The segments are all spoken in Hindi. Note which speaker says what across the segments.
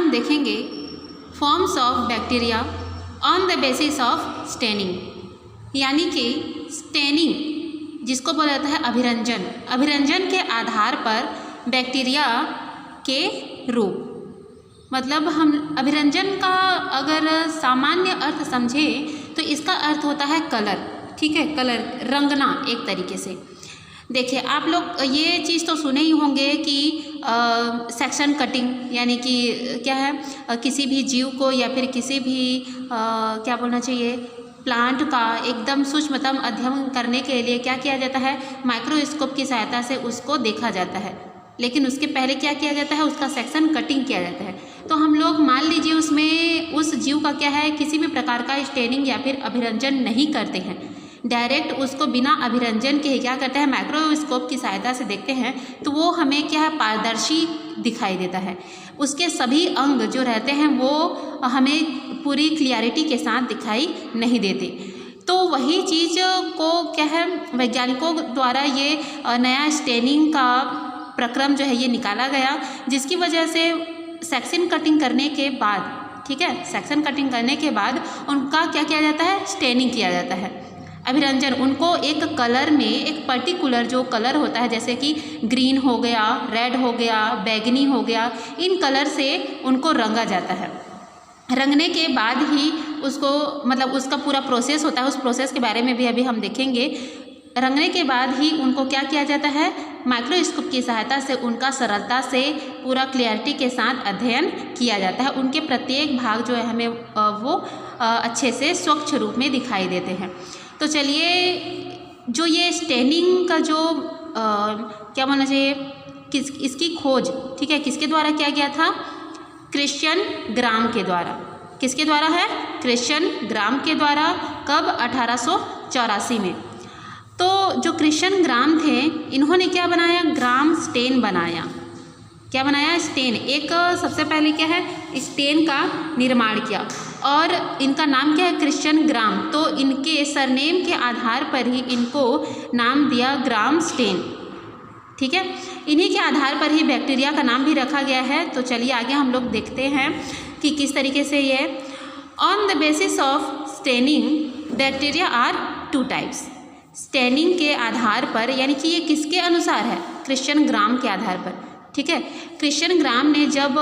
Speaker 1: हम देखेंगे forms of bacteria on the basis of staining, यानी कि स्टेनिंग जिसको बोला जाता है अभिरंजन, अभिरंजन के आधार पर बैक्टीरिया के रूप। मतलब हम अभिरंजन का अगर सामान्य अर्थ समझें तो इसका अर्थ होता है कलर, ठीक है, कलर, रंगना एक तरीके से। देखिए आप लोग ये चीज़ तो सुने ही होंगे कि सेक्शन कटिंग, यानी कि क्या है, किसी भी जीव को या फिर किसी भी क्या बोलना चाहिए, प्लांट का एकदम सूक्ष्मतम अध्ययन करने के लिए क्या किया जाता है, माइक्रोस्कोप की सहायता से उसको देखा जाता है। लेकिन उसके पहले क्या किया जाता है, उसका सेक्शन कटिंग किया जाता है। तो हम लोग मान लीजिए उसमें उस जीव का क्या है, किसी भी प्रकार का स्टेनिंग या फिर अभिरंजन नहीं करते हैं, डायरेक्ट उसको बिना अभिरंजन के क्या करते हैं, माइक्रोस्कोप की सहायता से देखते हैं, तो वो हमें क्या है, पारदर्शी दिखाई देता है। उसके सभी अंग जो रहते हैं वो हमें पूरी क्लियरिटी के साथ दिखाई नहीं देते। तो वही चीज़ को क्या है, वैज्ञानिकों द्वारा ये नया स्टेनिंग का प्रक्रम जो है ये निकाला गया, जिसकी वजह से सेक्शन कटिंग करने के बाद, ठीक है, सेक्शन कटिंग करने के बाद उनका क्या किया जाता है, स्टेनिंग किया जाता है, अभिरंजन। उनको एक कलर में, एक पर्टिकुलर जो कलर होता है, जैसे कि ग्रीन हो गया, रेड हो गया, बैगनी हो गया, इन कलर से उनको रंगा जाता है। रंगने के बाद ही उसको, मतलब उसका पूरा प्रोसेस होता है, उस प्रोसेस के बारे में भी अभी हम देखेंगे। रंगने के बाद ही उनको क्या किया जाता है, माइक्रोस्कोप की सहायता से उनका सरलता से पूरा क्लियरिटी के साथ अध्ययन किया जाता है। उनके प्रत्येक भाग जो है हमें वो अच्छे से स्वच्छ रूप में दिखाई देते हैं। तो चलिए, जो ये स्टेनिंग का जो क्या बोलना चाहिए, इसकी खोज, ठीक है, किसके द्वारा किया गया था, क्रिश्चियन ग्राम के द्वारा। किसके द्वारा है, क्रिश्चियन ग्राम के द्वारा। कब, 1884 में। तो जो क्रिश्चियन ग्राम थे, इन्होंने क्या बनाया, ग्राम स्टेन बनाया। क्या बनाया, स्टेन। एक सबसे पहले क्या है, स्टेन का निर्माण किया और इनका नाम क्या है, क्रिश्चियन ग्राम। तो इनके सरनेम के आधार पर ही इनको नाम दिया ग्राम स्टेन, ठीक है। इन्हीं के आधार पर ही बैक्टीरिया का नाम भी रखा गया है। तो चलिए आगे हम लोग देखते हैं कि किस तरीके से ये, on the basis of staining bacteria are 2 types. Staining के आधार पर, यानी कि ये किसके अनुसार है, क्रिश्चियन ग्राम के आधार पर, ठीक है। क्रिश्चियन ग्राम ने जब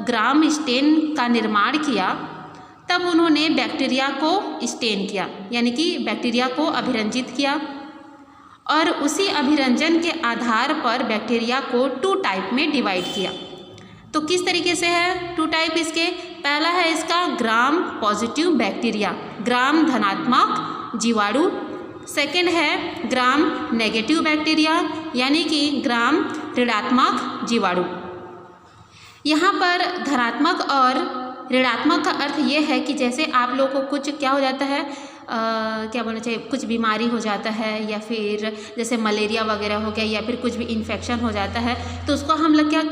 Speaker 1: ग्राम स्टेन का निर्माण किया, तब उन्होंने बैक्टीरिया को स्टेन किया, यानी कि बैक्टीरिया को अभिरंजित किया, और उसी अभिरंजन के आधार पर बैक्टीरिया को 2 टाइप में डिवाइड किया। तो किस तरीके से है 2 टाइप इसके, पहला है इसका ग्राम पॉजिटिव बैक्टीरिया, ग्राम धनात्मक जीवाणु। सेकेंड है ग्राम नेगेटिव बैक्टीरिया, यानी कि ग्राम ऋणात्मक जीवाणु। यहाँ पर धनात्मक और ऋणात्मक का अर्थ ये है कि जैसे आप लोगों को कुछ क्या हो जाता है, क्या बोलना चाहिए, कुछ बीमारी हो जाता है, या फिर जैसे मलेरिया वगैरह हो गया, या फिर कुछ भी इन्फेक्शन हो जाता है, तो उसको हम लोग क्या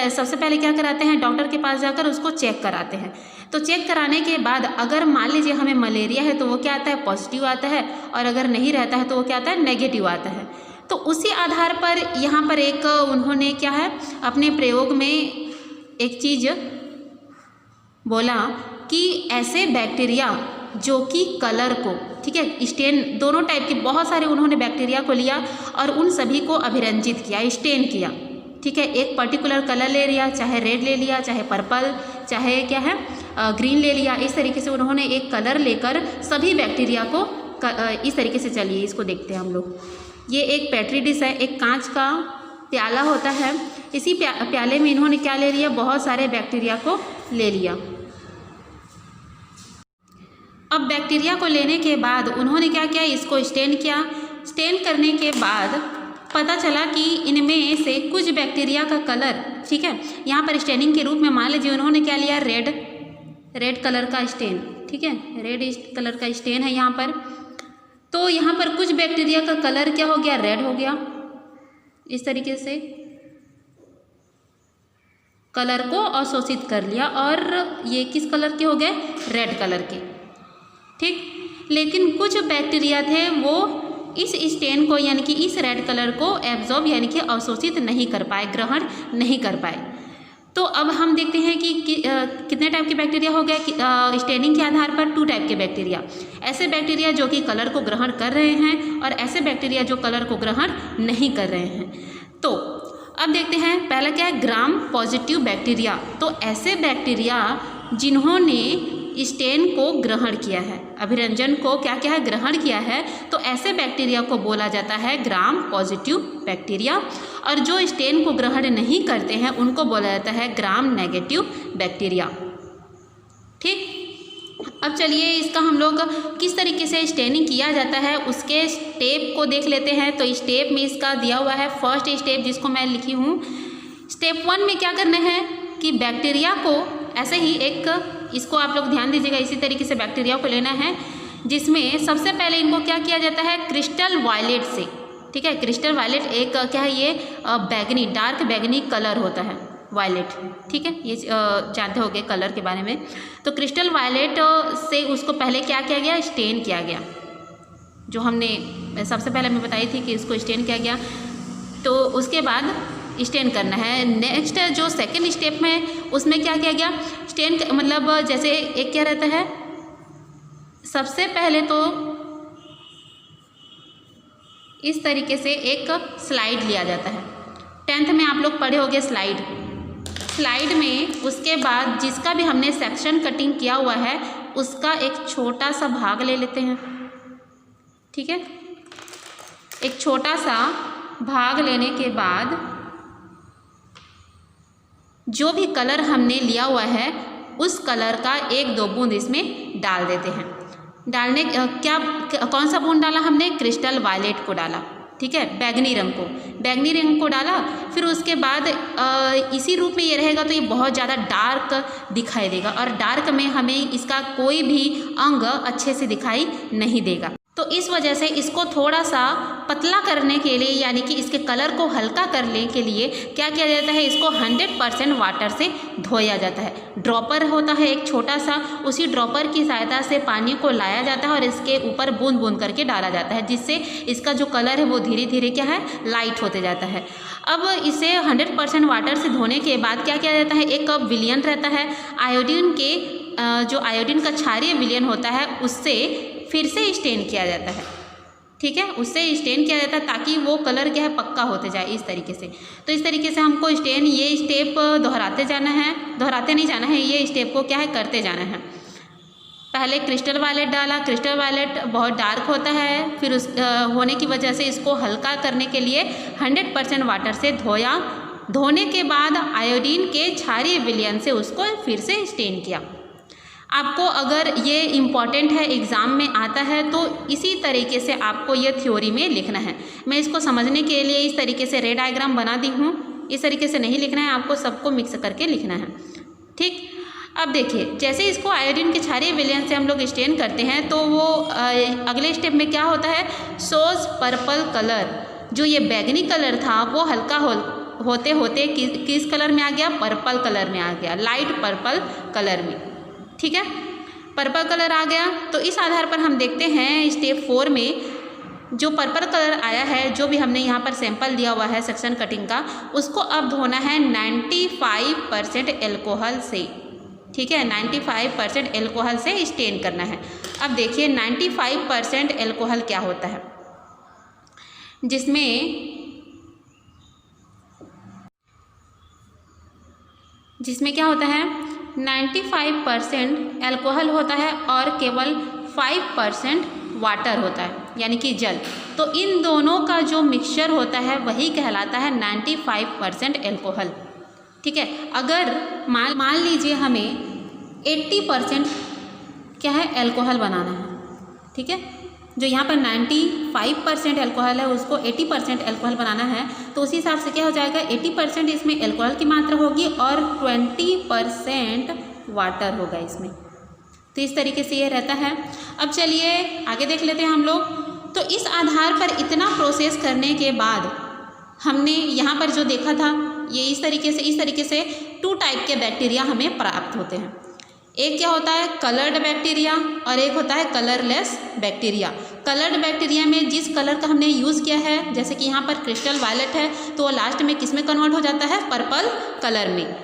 Speaker 1: सबसे पहले क्या कराते हैं, डॉक्टर के पास जाकर उसको चेक कराते हैं। तो चेक कराने के बाद अगर मान लीजिए हमें मलेरिया है तो वो क्या आता है, पॉजिटिव आता है, और अगर नहीं रहता है तो वो क्या आता है, नेगेटिव आता है। तो उसी आधार पर यहाँ पर एक उन्होंने क्या है, अपने प्रयोग में एक चीज़ बोला कि ऐसे बैक्टीरिया जो कि कलर को, ठीक है, स्टेन, दोनों टाइप के बहुत सारे उन्होंने बैक्टीरिया को लिया और उन सभी को अभिरंजित किया, स्टेन किया, ठीक है। एक पर्टिकुलर कलर ले लिया, चाहे रेड ले लिया, चाहे पर्पल, चाहे क्या है ग्रीन ले लिया। इस तरीके से उन्होंने एक कलर लेकर सभी बैक्टीरिया को इस तरीके से, चलिए इसको देखते हैं हम लोग। ये एक पेट्री डिश है, एक कांच का प्याला होता है। इसी प्याले में इन्होंने क्या ले लिया, बहुत सारे बैक्टीरिया को ले लिया। अब बैक्टीरिया को लेने के बाद उन्होंने क्या किया, इसको स्टेन किया। स्टेन करने के बाद पता चला कि इनमें से कुछ बैक्टीरिया का कलर, ठीक है, यहाँ पर स्टेनिंग के रूप में मान लीजिए उन्होंने क्या लिया, रेड कलर का स्टेन, ठीक है, रेड कलर का स्टेन है यहाँ पर। तो यहाँ पर कुछ बैक्टीरिया का कलर क्या हो गया, रेड हो गया। इस तरीके से कलर को अवशोषित कर लिया और ये किस कलर के हो गए, रेड कलर के, ठीक। लेकिन कुछ बैक्टीरिया थे वो इस स्टेन को, यानी कि इस रेड कलर को एब्जॉर्ब, यानी कि अवशोषित नहीं कर पाए, ग्रहण नहीं कर पाए। तो अब हम देखते हैं कि कितने टाइप के बैक्टीरिया हो गए स्टेनिंग के आधार पर। 2 टाइप के बैक्टीरिया, ऐसे बैक्टीरिया जो कि कलर को ग्रहण कर रहे हैं और ऐसे बैक्टीरिया जो कलर को ग्रहण नहीं कर रहे हैं। तो अब देखते हैं पहला क्या है, ग्राम पॉजिटिव बैक्टीरिया। तो ऐसे बैक्टीरिया जिन्होंने स्टेन को ग्रहण किया है, अभिरंजन को क्या क्या है, ग्रहण किया है, तो ऐसे बैक्टीरिया को बोला जाता है ग्राम पॉजिटिव बैक्टीरिया। और जो स्टेन को ग्रहण नहीं करते हैं उनको बोला जाता है ग्राम नेगेटिव बैक्टीरिया। ठीक, अब चलिए इसका हम लोग किस तरीके से स्टेनिंग किया जाता है उसके स्टेप को देख लेते हैं। तो स्टेप में इसका दिया हुआ है, फर्स्ट स्टेप जिसको मैं लिखी हूँ। स्टेप 1 में क्या करना है कि बैक्टीरिया को ऐसे ही इसको आप लोग ध्यान दीजिएगा, इसी तरीके से बैक्टीरिया को लेना है, जिसमें सबसे पहले इनको क्या किया जाता है, क्रिस्टल वायलेट से। ठीक है, क्रिस्टल वायलेट एक क्या है, ये बैगनी, डार्क बैगनी कलर होता है वायलेट। ठीक है, ये जानते होंगे कलर के बारे में। तो क्रिस्टल वायलेट से उसको पहले क्या किया गया, स्टेन किया गया। जो हमने सबसे पहले मैं बताई थी कि इसको स्टेन किया गया, तो उसके बाद स्टेन करना है। नेक्स्ट जो सेकंड स्टेप में उसमें क्या किया गया, स्टेन मतलब जैसे एक क्या रहता है, सबसे पहले तो इस तरीके से एक स्लाइड लिया जाता है। 10th में आप लोग पढ़े होंगे स्लाइड में उसके बाद जिसका भी हमने सेक्शन कटिंग किया हुआ है उसका एक छोटा सा भाग ले लेते हैं। ठीक है, एक छोटा सा भाग लेने के बाद जो भी कलर हमने लिया हुआ है उस कलर का 1-2 बूंद इसमें डाल देते हैं। डालने कौन सा बूंद डाला हमने, क्रिस्टल वायलेट को डाला। ठीक है, बैगनी रंग को डाला। फिर उसके बाद इसी रूप में ये रहेगा तो ये बहुत ज़्यादा डार्क दिखाई देगा और डार्क में हमें इसका कोई भी अंग अच्छे से दिखाई नहीं देगा। तो इस वजह से इसको थोड़ा सा पतला करने के लिए, यानी कि इसके कलर को हल्का करने के लिए क्या किया जाता है, इसको 100% वाटर से धोया जाता है। ड्रॉपर होता है एक छोटा सा, उसी ड्रॉपर की सहायता से पानी को लाया जाता है और इसके ऊपर बूंद बूंद करके डाला जाता है, जिससे इसका जो कलर है वो धीरे धीरे क्या है, लाइट होते जाता है। अब इसे 100% वाटर से धोने के बाद क्या किया जाता है, एक विलयन रहता है आयोडीन के, जो आयोडीन का क्षारीय विलयन होता है उससे फिर से स्टेन किया जाता है। ठीक है, उससे स्टेन किया जाता है ताकि वो कलर क्या है, पक्का होते जाए इस तरीके से। तो इस तरीके से हमको स्टेन, ये स्टेप दोहराते नहीं जाना है, ये स्टेप को क्या है, करते जाना है। पहले क्रिस्टल वायलेट डाला, क्रिस्टल वायलेट बहुत डार्क होता है, फिर उस होने की वजह से इसको हल्का करने के लिए 100% वाटर से धोया। धोने के बाद आयोडीन के क्षारीय विलयन से उसको फिर से स्टेन किया। आपको अगर ये इम्पॉर्टेंट है, एग्ज़ाम में आता है, तो इसी तरीके से आपको ये थ्योरी में लिखना है। मैं इसको समझने के लिए इस तरीके से रे डायग्राम बना दी हूँ, इस तरीके से नहीं लिखना है, आपको सबको मिक्स करके लिखना है। ठीक, अब देखिए जैसे इसको आयोडीन के क्षारीय विलयन से हम लोग स्टेन करते हैं तो वो अगले स्टेप में क्या होता है, सोज पर्पल कलर, जो ये बैगनी कलर था वो हल्का होते होते किस कलर में आ गया, पर्पल कलर में आ गया, लाइट पर्पल कलर में। ठीक है, पर्पल कलर आ गया। तो इस आधार पर हम देखते हैं स्टेप 4 में जो पर्पल कलर आया है, जो भी हमने यहाँ पर सैंपल दिया हुआ है सेक्शन कटिंग का, उसको अब धोना है 95% एल्कोहल से। ठीक है, 95% एल्कोहल से स्टेन करना है। अब देखिए 95% एल्कोहल क्या होता है, जिसमें क्या होता है, 95% एल्कोहल होता है और केवल 5% वाटर होता है, यानी कि जल। तो इन दोनों का जो मिक्सचर होता है वही कहलाता है 95% एल्कोहल। ठीक है, अगर मान लीजिए हमें 80% क्या है, एल्कोहल बनाना है। ठीक है, जो यहाँ पर 95% एल्कोहल है उसको 80% एल्कोहल बनाना है, तो उसी हिसाब से क्या हो जाएगा, 80% इसमें एल्कोहल की मात्रा होगी और 20% वाटर होगा इसमें। तो इस तरीके से ये रहता है। अब चलिए आगे देख लेते हैं हम लोग। तो इस आधार पर इतना प्रोसेस करने के बाद हमने यहाँ पर जो देखा था, ये इस तरीके से 2 टाइप के बैक्टीरिया हमें प्राप्त होते हैं। एक क्या होता है, कलर्ड बैक्टीरिया, और एक होता है कलरलेस बैक्टीरिया। कलर्ड बैक्टीरिया में जिस कलर का हमने यूज़ किया है, जैसे कि यहाँ पर क्रिस्टल वायलेट है, तो वो लास्ट में किस में कन्वर्ट हो जाता है, पर्पल कलर में।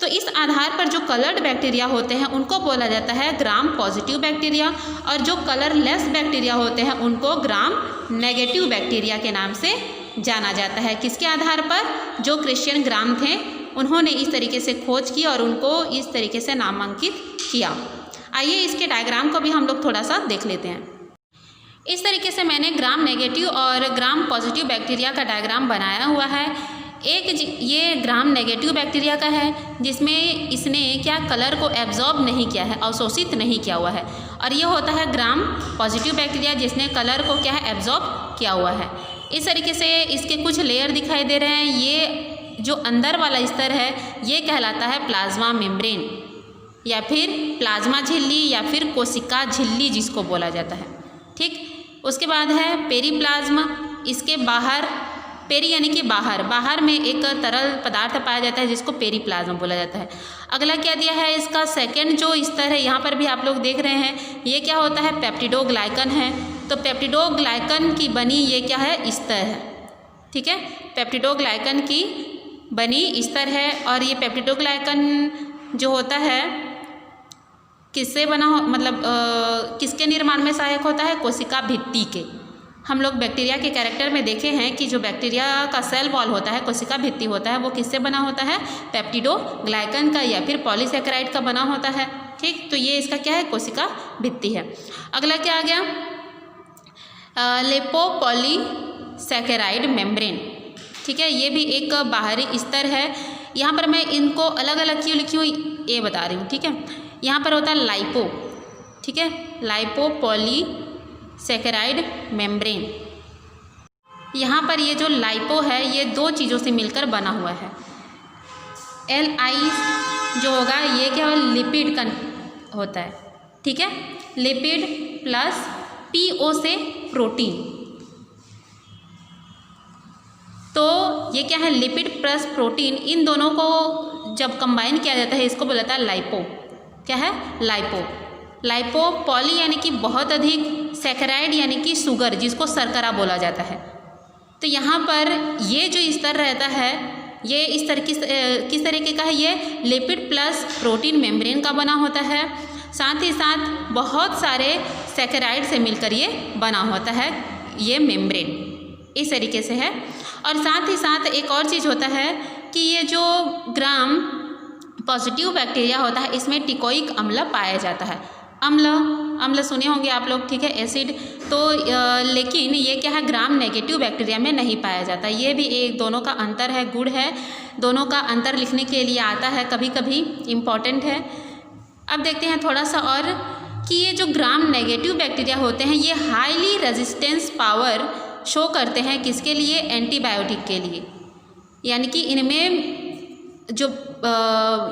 Speaker 1: तो इस आधार पर जो कलर्ड बैक्टीरिया होते हैं उनको बोला जाता है ग्राम पॉजिटिव बैक्टीरिया, और जो कलरलेस बैक्टीरिया होते हैं उनको ग्राम नेगेटिव बैक्टीरिया के नाम से जाना जाता है। किसके आधार पर? जो क्रिश्चियन ग्राम थे उन्होंने इस तरीके से खोज की और उनको इस तरीके से नामांकित किया। आइए इसके डायग्राम को भी हम लोग थोड़ा सा देख लेते हैं। इस तरीके से मैंने ग्राम नेगेटिव और ग्राम पॉजिटिव बैक्टीरिया का डायग्राम बनाया हुआ है। एक ये ग्राम नेगेटिव बैक्टीरिया का है जिसमें इसने क्या कलर को एब्जॉर्ब नहीं किया है, अवशोषित नहीं किया हुआ है, और ये होता है ग्राम पॉजिटिव बैक्टीरिया जिसने कलर को क्या है एब्जॉर्ब किया हुआ है। इस तरीके से इसके कुछ लेयर दिखाई दे रहे हैं। ये जो अंदर वाला स्तर है ये कहलाता है प्लाज्मा मेम्ब्रेन या फिर प्लाज्मा झिल्ली या फिर कोशिका झिल्ली जिसको बोला जाता है। ठीक, उसके बाद है पेरीप्लाज्मा। इसके बाहर, पेरी यानी कि बाहर में एक तरल पदार्थ पाया जाता है जिसको पेरीप्लाज्मा बोला जाता है। अगला क्या दिया है इसका सेकंड जो स्तर है, यहाँ पर भी आप लोग देख रहे हैं, ये क्या होता है पेप्टिडोग्लाइकन है। तो पेप्टिडोग्लाइकन की बनी ये क्या है स्तर है। ठीक है, पेप्टिडोग्लाइकन की बनी स्तर है, और ये पेप्टिडोग्लाइकन जो होता है किससे बना हो, मतलब किसके निर्माण में सहायक होता है? कोशिका भित्ति के। हम लोग बैक्टीरिया के कैरेक्टर में देखे हैं कि जो बैक्टीरिया का सेल वॉल होता है, कोशिका भित्ति होता है, वो किससे बना होता है? पेप्टिडोग्लाइकन का या फिर पॉलीसैकेराइड का बना होता है। ठीक, तो ये इसका क्या है? कोशिका भित्ति है। अगला क्या आ गया? लिपोपॉलीसैकेराइड मेम्ब्रेन। ठीक है, ये भी एक बाहरी स्तर है। यहाँ पर मैं इनको अलग अलग क्यों लिखी हूँ ये बता रही हूँ। ठीक है, यहाँ पर होता है लाइपो। ठीक है, लाइपोपॉलीसैकेराइड मेम्ब्रेन। यहाँ पर ये जो लाइपो है ये दो चीज़ों से मिलकर बना हुआ है। Li जो होगा ये क्या है? लिपिड का होता है। ठीक है, लिपिड प्लस PO से प्रोटीन। तो ये क्या है? लिपिड प्लस प्रोटीन, इन दोनों को जब कंबाइन किया जाता है इसको बोला जाता है लाइपो। क्या है? लाइपो। लाइपो पॉली यानी कि बहुत अधिक, सैकेराइड यानी कि शुगर जिसको शर्करा बोला जाता है। तो यहाँ पर ये जो स्तर रहता है ये स्तर किस तरीके का है? ये लिपिड प्लस प्रोटीन मेम्ब्रेन का बना होता है। साथ ही साथ बहुत सारे सैकेराइड से मिलकर ये बना होता है ये मेम्ब्रेन, इस तरीके से है। और साथ ही साथ एक और चीज़ होता है कि ये जो ग्राम पॉजिटिव बैक्टीरिया होता है इसमें टिकोइक अम्ल पाया जाता है। अम्ल सुने होंगे आप लोग। ठीक है, एसिड। तो लेकिन ये क्या है? ग्राम नेगेटिव बैक्टीरिया में नहीं पाया जाता। ये भी एक दोनों का अंतर है, गुण है। दोनों का अंतर लिखने के लिए आता है, कभी कभी इम्पॉर्टेंट है। अब देखते हैं थोड़ा सा और कि ये जो ग्राम नेगेटिव बैक्टीरिया होते हैं ये हाईली रेजिस्टेंस पावर शो करते हैं किसके लिए? एंटीबायोटिक के लिए। यानी कि इनमें जो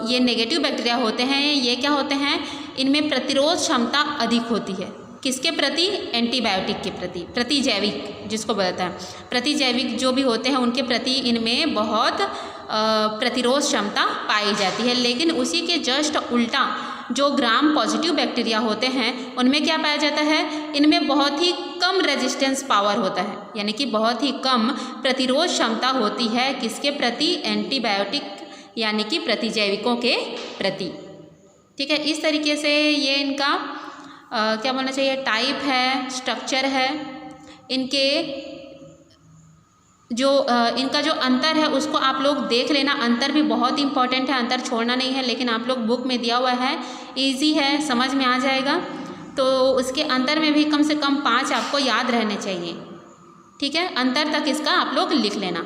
Speaker 1: ये नेगेटिव बैक्टीरिया होते हैं ये क्या होते हैं? इनमें प्रतिरोध क्षमता अधिक होती है। किसके प्रति? एंटीबायोटिक के प्रति, प्रतिजैविक जिसको बोलता है। प्रतिजैविक जो भी होते हैं उनके प्रति इनमें बहुत प्रतिरोध क्षमता पाई जाती है। लेकिन उसी के जस्ट उल्टा जो ग्राम पॉजिटिव बैक्टीरिया होते हैं उनमें क्या पाया जाता है? इनमें बहुत ही कम रेजिस्टेंस पावर होता है, यानी कि बहुत ही कम प्रतिरोध क्षमता होती है। किसके प्रति? एंटीबायोटिक यानी कि प्रतिजैविकों के प्रति। ठीक है, इस तरीके से ये इनका क्या बोलना चाहिए? टाइप है, स्ट्रक्चर है। इनके जो इनका जो अंतर है उसको आप लोग देख लेना। अंतर भी बहुत इंपॉर्टेंट है, अंतर छोड़ना नहीं है। लेकिन आप लोग बुक में दिया हुआ है, इजी है, समझ में आ जाएगा। तो उसके अंतर में भी कम से कम 5 आपको याद रहने चाहिए। ठीक है, अंतर तक इसका आप लोग लिख लेना।